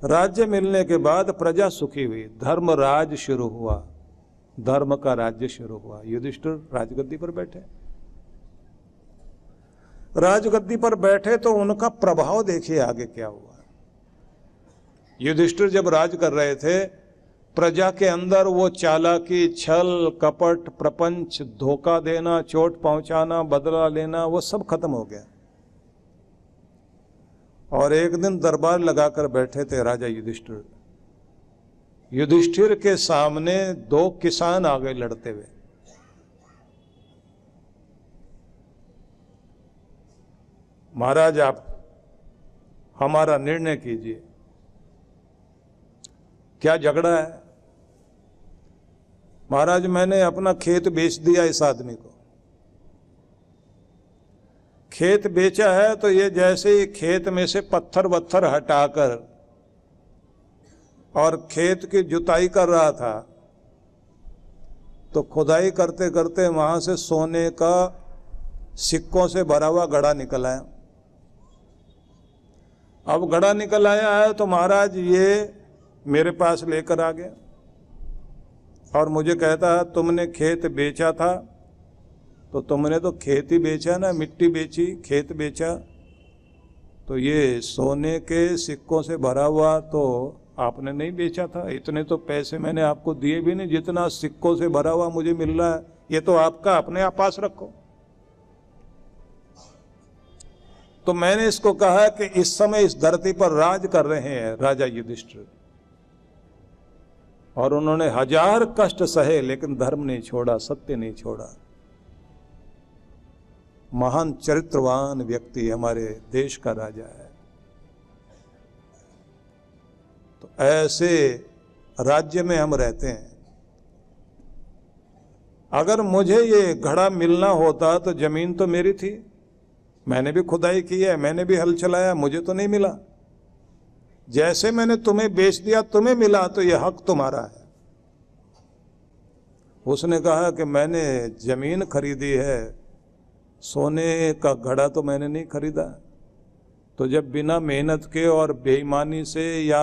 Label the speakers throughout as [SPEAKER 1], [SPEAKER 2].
[SPEAKER 1] राज्य मिलने के बाद प्रजा सुखी हुई, धर्म राज शुरू हुआ, धर्म का राज्य शुरू हुआ। युधिष्ठिर राजगद्दी पर बैठे, राजगद्दी पर बैठे तो उनका प्रभाव देखिए आगे क्या हुआ। युधिष्ठिर जब राज कर रहे थे, प्रजा के अंदर वो चालाकी, छल, कपट, प्रपंच, धोखा देना, चोट पहुंचाना, बदला लेना, वो सब खत्म हो गया। और एक दिन दरबार लगाकर बैठे थे राजा युधिष्ठिर। युधिष्ठिर के सामने दो किसान आ गए लड़ते हुए। महाराज आप हमारा निर्णय कीजिए, क्या झगड़ा है? महाराज मैंने अपना खेत बेच दिया इस आदमी को। खेत बेचा है तो ये जैसे ही खेत में से पत्थर वत्थर हटाकर और खेत की जुताई कर रहा था तो खुदाई करते करते वहां से सोने का सिक्कों से भरा हुआ घड़ा निकल आया। अब घड़ा निकल आया है तो महाराज ये मेरे पास लेकर आ गया और मुझे कहता है तुमने खेत बेचा था, तो तुमने तो खेत ही बेचा ना, मिट्टी बेची, खेत बेचा, तो ये सोने के सिक्कों से भरा हुआ तो आपने नहीं बेचा था। इतने तो पैसे मैंने आपको दिए भी नहीं, जितना सिक्कों से भरा हुआ मुझे मिल रहा है ये तो आपका, अपने आप पास रखो। तो मैंने इसको कहा कि इस समय इस धरती पर राज कर रहे हैं राजा युधिष्ठिर, और उन्होंने 1000 कष्ट सहे लेकिन धर्म नहीं छोड़ा, सत्य नहीं छोड़ा। महान चरित्रवान व्यक्ति हमारे देश का राजा है। तो ऐसे राज्य में हम रहते हैं। अगर मुझे ये घड़ा मिलना होता तो जमीन तो मेरी थी, मैंने भी खुदाई की है, मैंने भी हल चलाया, मुझे तो नहीं मिला। जैसे मैंने तुम्हें बेच दिया तुम्हें मिला तो ये हक तुम्हारा है। उसने कहा कि मैंने जमीन खरीदी है, सोने का घड़ा तो मैंने नहीं खरीदा। तो जब बिना मेहनत के और बेईमानी से या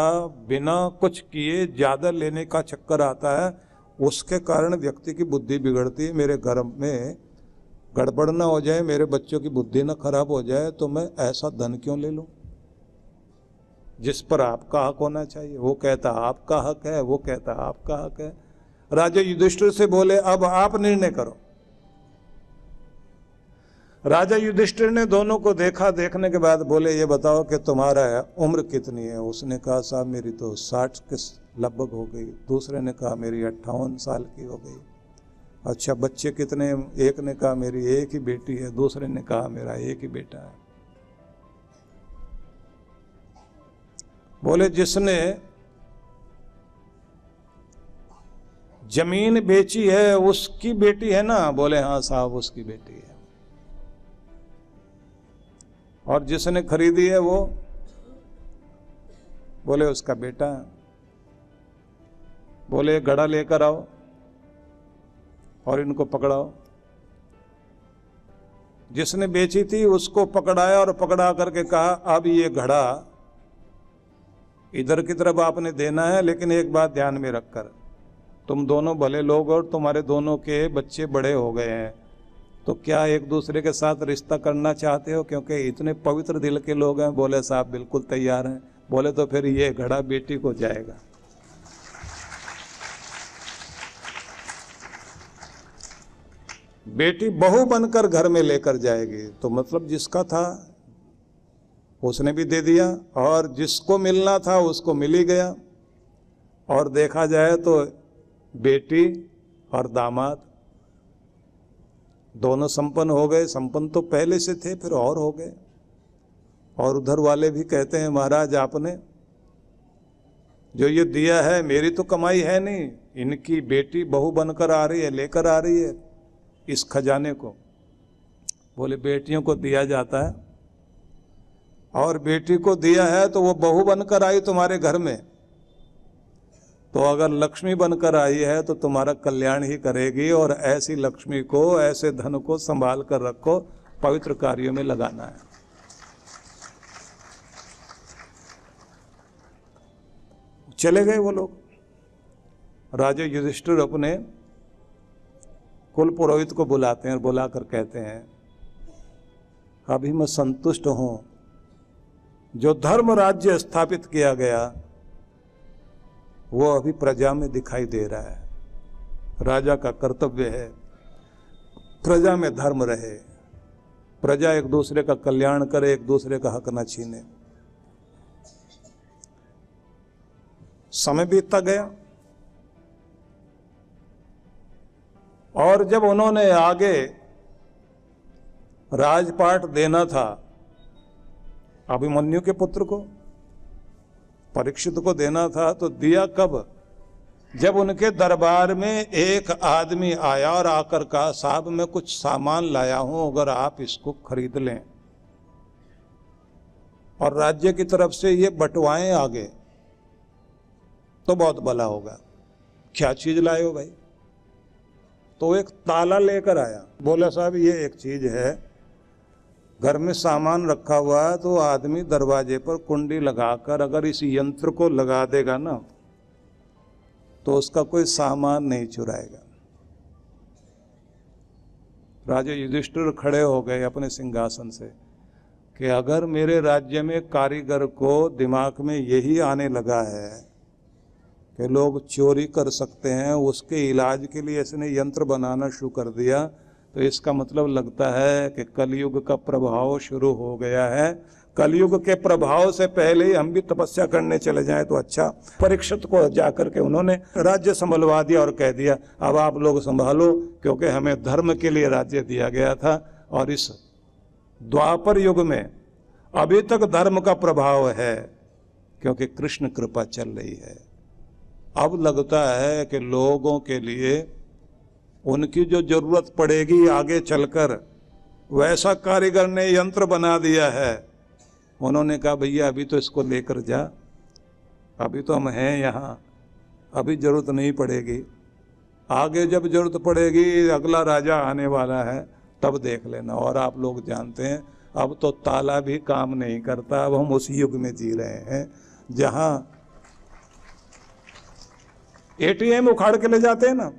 [SPEAKER 1] बिना कुछ किए ज्यादा लेने का चक्कर आता है, उसके कारण व्यक्ति की बुद्धि बिगड़ती है। मेरे घर में गड़बड़ ना हो जाए, मेरे बच्चों की बुद्धि ना खराब हो जाए, तो मैं ऐसा धन क्यों ले लूं जिस पर आपका हक होना चाहिए। वो कहता आपका हक है, वो कहता आपका हक है। राजा युधिष्ठिर से बोले अब आप निर्णय करो। राजा युधिष्ठिर ने दोनों को देखा, देखने के बाद बोले ये बताओ कि तुम्हारा उम्र कितनी है? उसने कहा साहब मेरी तो 60 के लगभग हो गई। दूसरे ने कहा मेरी 58 साल की हो गई। अच्छा बच्चे कितने? एक ने कहा मेरी एक ही बेटी है, दूसरे ने कहा मेरा एक ही बेटा है। बोले जिसने जमीन बेची है उसकी बेटी है ना? बोले हाँ साहब उसकी बेटी है। और जिसने खरीदी है वो? बोले उसका बेटा है। बोले घड़ा लेकर आओ और इनको पकड़ाओ। जिसने बेची थी उसको पकड़ाया और पकड़ा करके कहा अब ये घड़ा इधर की तरफ आपने देना है, लेकिन एक बात ध्यान में रखकर, तुम दोनों भले लोग और तुम्हारे दोनों के बच्चे बड़े हो गए हैं, तो क्या एक दूसरे के साथ रिश्ता करना चाहते हो? क्योंकि इतने पवित्र दिल के लोग हैं। बोले साहब बिल्कुल तैयार हैं। बोले तो फिर ये घड़ा बेटी को जाएगा। बेटी बहू बनकर घर में लेकर जाएगी। तो मतलब जिसका था उसने भी दे दिया और जिसको मिलना था उसको मिल ही गया। और देखा जाए तो बेटी और दामाद दोनों संपन्न हो गए। संपन्न तो पहले से थे, फिर और हो गए। और उधर वाले भी कहते हैं महाराज आपने जो ये दिया है मेरी तो कमाई है नहीं, इनकी बेटी बहू बनकर आ रही है, लेकर आ रही है इस खजाने को। बोले बेटियों को दिया जाता है, और बेटी को दिया है तो वो बहू बनकर आई तुम्हारे घर में, तो अगर लक्ष्मी बनकर आई है तो तुम्हारा कल्याण ही करेगी। और ऐसी लक्ष्मी को, ऐसे धन को संभाल कर रखो, पवित्र कार्यों में लगाना है। चले गए वो लोग। राजा युधिष्ठिर अपने कुल पुरोहित को बुलाते हैं और बुलाकर कहते हैं, अभी मैं संतुष्ट हूं, जो धर्म राज्य स्थापित किया गया वो अभी प्रजा में दिखाई दे रहा है। राजा का कर्तव्य है प्रजा में धर्म रहे, प्रजा एक दूसरे का कल्याण करे, एक दूसरे का हक न छीने। समय बीतता गया और जब उन्होंने आगे राजपाट देना था अभिमन्यु के पुत्र को, परीक्षित को देना था, तो दिया कब? जब उनके दरबार में एक आदमी आया और आकर कहा, साहब मैं कुछ सामान लाया हूं, अगर आप इसको खरीद लें और राज्य की तरफ से ये बंटवाएं आगे तो बहुत भला होगा। क्या चीज लाए हो भाई? तो एक ताला लेकर आया, बोला साहब ये एक चीज है, घर में सामान रखा हुआ है तो आदमी दरवाजे पर कुंडी लगाकर अगर इस यंत्र को लगा देगा ना तो उसका कोई सामान नहीं चुराएगा। राजा युधिष्ठिर खड़े हो गए अपने सिंहासन से कि अगर मेरे राज्य में कारीगर को दिमाग में यही आने लगा है कि लोग चोरी कर सकते हैं, उसके इलाज के लिए इसने यंत्र बनाना शुरू कर दिया, तो इसका मतलब लगता है कि कलयुग का प्रभाव शुरू हो गया है। कलयुग के प्रभाव से पहले ही हम भी तपस्या करने चले जाएं तो अच्छा। परीक्षित को जाकर के उन्होंने राज्य संभलवा दिया और कह दिया, अब आप लोग संभालो, क्योंकि हमें धर्म के लिए राज्य दिया गया था और इस द्वापर युग में अभी तक धर्म का प्रभाव है, क्योंकि कृष्ण कृपा चल रही है। अब लगता है कि लोगों के लिए उनकी जो जरूरत पड़ेगी आगे चलकर, वैसा कारीगर ने यंत्र बना दिया है। उन्होंने कहा भैया अभी तो इसको लेकर जा, अभी तो हम हैं यहाँ, अभी जरूरत नहीं पड़ेगी, आगे जब जरूरत पड़ेगी, अगला राजा आने वाला है तब देख लेना। और आप लोग जानते हैं अब तो ताला भी काम नहीं करता, अब हम उस युग में जी रहे हैं जहाँ एटीएम उखाड़ के ले जाते हैं ना।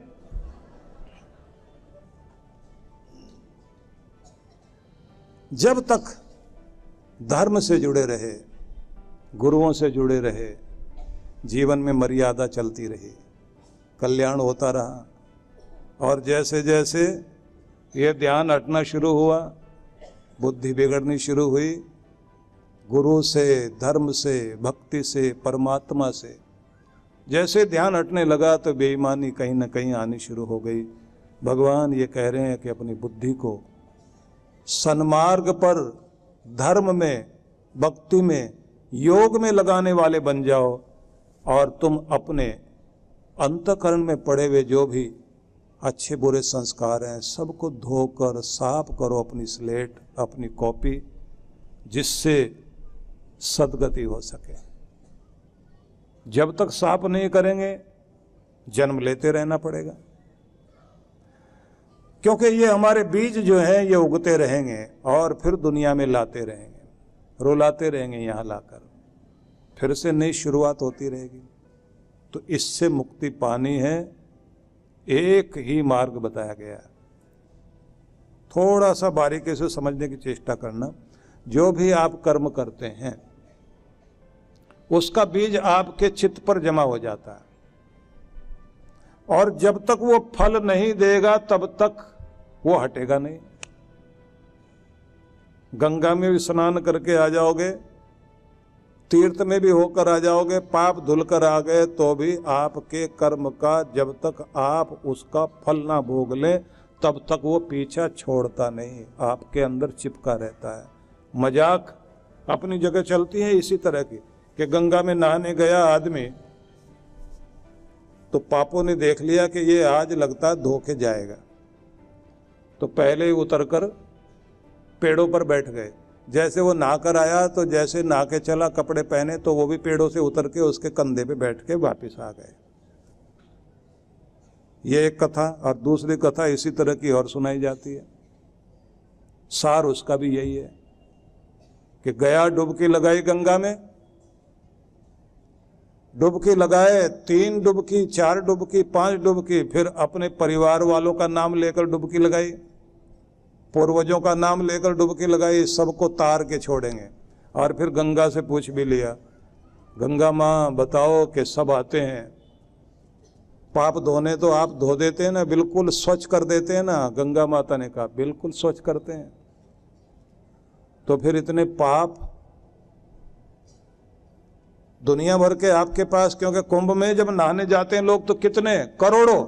[SPEAKER 1] जब तक धर्म से जुड़े रहे, गुरुओं से जुड़े रहे, जीवन में मर्यादा चलती रही, कल्याण होता रहा। और जैसे जैसे ये ध्यान हटना शुरू हुआ, बुद्धि बिगड़नी शुरू हुई, गुरु से, धर्म से, भक्ति से, परमात्मा से जैसे ध्यान हटने लगा तो बेईमानी कहीं ना कहीं आनी शुरू हो गई। भगवान ये कह रहे हैं कि अपनी बुद्धि को सन्मार्ग पर, धर्म में, भक्ति में, योग में लगाने वाले बन जाओ और तुम अपने अंतःकरण में पड़े हुए जो भी अच्छे बुरे संस्कार हैं सबको धोकर साफ करो अपनी स्लेट, अपनी कॉपी, जिससे सद्गति हो सके। जब तक साफ नहीं करेंगे जन्म लेते रहना पड़ेगा, क्योंकि ये हमारे बीज जो हैं ये उगते रहेंगे और फिर दुनिया में लाते रहेंगे, रुलाते रहेंगे, यहाँ लाकर फिर से नई शुरुआत होती रहेगी। तो इससे मुक्ति पानी है, एक ही मार्ग बताया गया है। थोड़ा सा बारीकी से समझने की चेष्टा करना। जो भी आप कर्म करते हैं उसका बीज आपके चित्त पर जमा हो जाता है, और जब तक वो फल नहीं देगा तब तक वो हटेगा नहीं। गंगा में भी स्नान करके आ जाओगे, तीर्थ में भी होकर आ जाओगे, पाप धुल कर आ गए तो भी आपके कर्म का जब तक आप उसका फल ना भोग लें तब तक वो पीछा छोड़ता नहीं, आपके अंदर चिपका रहता है। मजाक अपनी जगह चलती है इसी तरह की कि गंगा में नहाने गया आदमी तो पापों ने देख लिया कि ये आज लगता है धोके जाएगा, तो पहले ही उतरकर पेड़ों पर बैठ गए। जैसे वो नहाकर आया तो जैसे नहा के चला, कपड़े पहने, तो वो भी पेड़ों से उतर के उसके कंधे पे बैठ के वापिस आ गए। ये एक कथा। और दूसरी कथा इसी तरह की और सुनाई जाती है। सार उसका भी यही है कि गया, डुबकी लगाई गंगा में, डुबकी लगाए, 3 डुबकी, 4 डुबकी, 5 डुबकी, फिर अपने परिवार वालों का नाम लेकर डुबकी लगाई, पूर्वजों का नाम लेकर डुबकी लगाई, सबको तार के छोड़ेंगे। और फिर गंगा से पूछ भी लिया, गंगा माँ बताओ कि सब आते हैं, पाप धोने तो आप धो देते हैं ना, बिल्कुल स्वच्छ कर देते हैं ना। गंगा माता ने कहा बिल्कुल स्वच्छ करते हैं। तो फिर इतने पाप दुनिया भर के आपके पास, क्योंकि कुंभ में जब नहाने जाते हैं लोग तो कितने करोड़ों,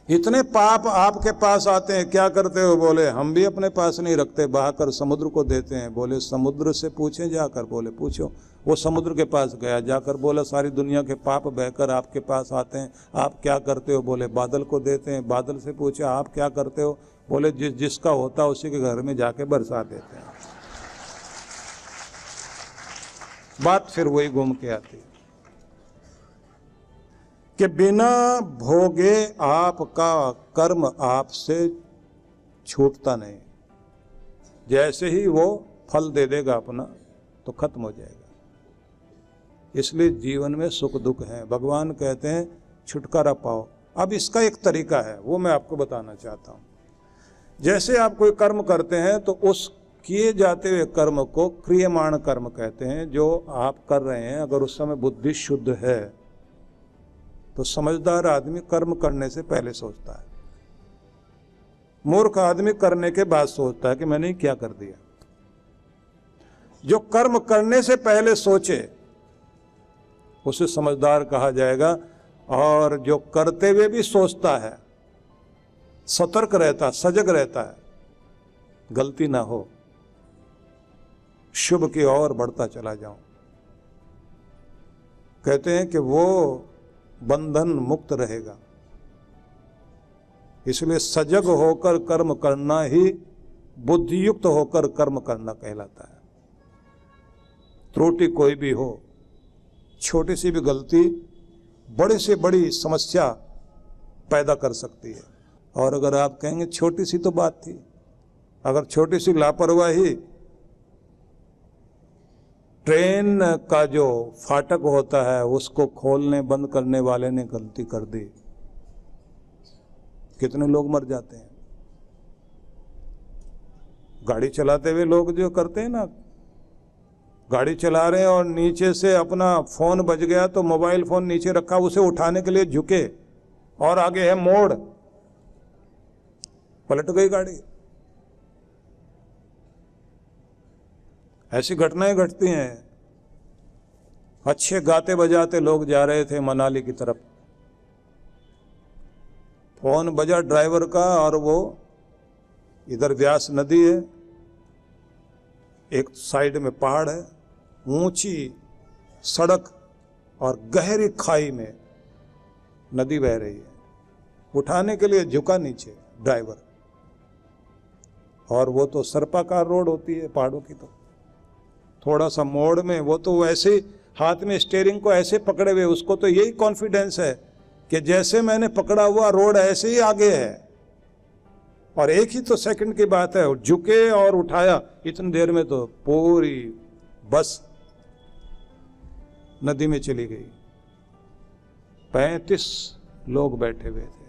[SPEAKER 1] इतने पाप आपके पास आते हैं, क्या करते हो? बोले हम भी अपने पास नहीं रखते, बहाकर समुद्र को देते हैं। बोले समुद्र से पूछें जाकर। बोले पूछो। वो समुद्र के पास गया, जाकर बोला सारी दुनिया के पाप बहकर आपके पास आते हैं, आप क्या करते हो? बोले बादल को देते हैं। बादल से पूछा आप क्या करते हो? बोले जिसका होता है उसी के घर में जाके बरसा देते हैं। बात फिर वही घूम के आती है कि बिना भोगे आपका कर्म आपसे छूटता नहीं। जैसे ही वो फल दे देगा अपना तो खत्म हो जाएगा। इसलिए जीवन में सुख दुख है। भगवान कहते हैं छुटकारा पाओ। अब इसका एक तरीका है, वो मैं आपको बताना चाहता हूं। जैसे आप कोई कर्म करते हैं तो उस किए जाते हुए कर्म को क्रियमाण कर्म कहते हैं। जो आप कर रहे हैं, अगर उस समय बुद्धि शुद्ध है तो समझदार आदमी कर्म करने से पहले सोचता है। मूर्ख आदमी करने के बाद सोचता है कि मैंने क्या कर दिया। जो कर्म करने से पहले सोचे उसे समझदार कहा जाएगा, और जो करते हुए भी सोचता है, सतर्क रहता, सजग रहता है, गलती ना हो, शुभ की ओर बढ़ता चला जाऊं, कहते हैं कि वो बंधन मुक्त रहेगा। इसलिए सजग होकर कर्म करना ही बुद्धियुक्त होकर कर्म करना कहलाता है। त्रुटि कोई भी हो, छोटी सी भी गलती बड़ी से बड़ी समस्या पैदा कर सकती है। और अगर आप कहेंगे छोटी सी तो बात थी, अगर छोटी सी लापरवाही, ट्रेन का जो फाटक होता है उसको खोलने बंद करने वाले ने गलती कर दी, कितने लोग मर जाते हैं। गाड़ी चलाते हुए लोग जो करते हैं ना, गाड़ी चला रहे हैं और नीचे से अपना फोन बज गया तो मोबाइल फोन नीचे रखा, उसे उठाने के लिए झुके और आगे है मोड़, पलट गई गाड़ी। ऐसी घटनाएं घटती हैं। अच्छे गाते बजाते लोग जा रहे थे मनाली की तरफ, फोन बजा ड्राइवर का और वो इधर व्यास नदी है, एक साइड में पहाड़ है, ऊंची सड़क और गहरी खाई में नदी बह रही है। उठाने के लिए झुका नीचे ड्राइवर, और वो तो सर्पाकार रोड होती है पहाड़ों की, तो थोड़ा सा मोड़ में वो तो वैसे हाथ में स्टीयरिंग को ऐसे पकड़े हुए, उसको तो यही कॉन्फिडेंस है कि जैसे मैंने पकड़ा हुआ रोड ऐसे ही आगे है। और एक ही तो सेकंड की बात है, झुके और उठाया, इतनी देर में तो पूरी बस नदी में चली गई। 35 लोग बैठे हुए थे,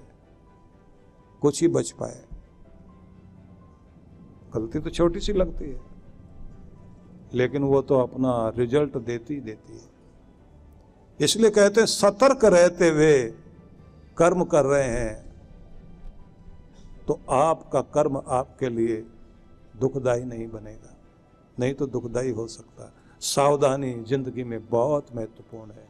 [SPEAKER 1] कुछ ही बच पाए। गलती तो छोटी सी लगती है, लेकिन वो तो अपना रिजल्ट देती है। इसलिए कहते हैं सतर्क रहते हुए कर्म कर रहे हैं तो आपका कर्म आपके लिए दुखदाई नहीं बनेगा, नहीं तो दुखदाई हो सकता है। सावधानी जिंदगी में बहुत महत्वपूर्ण है।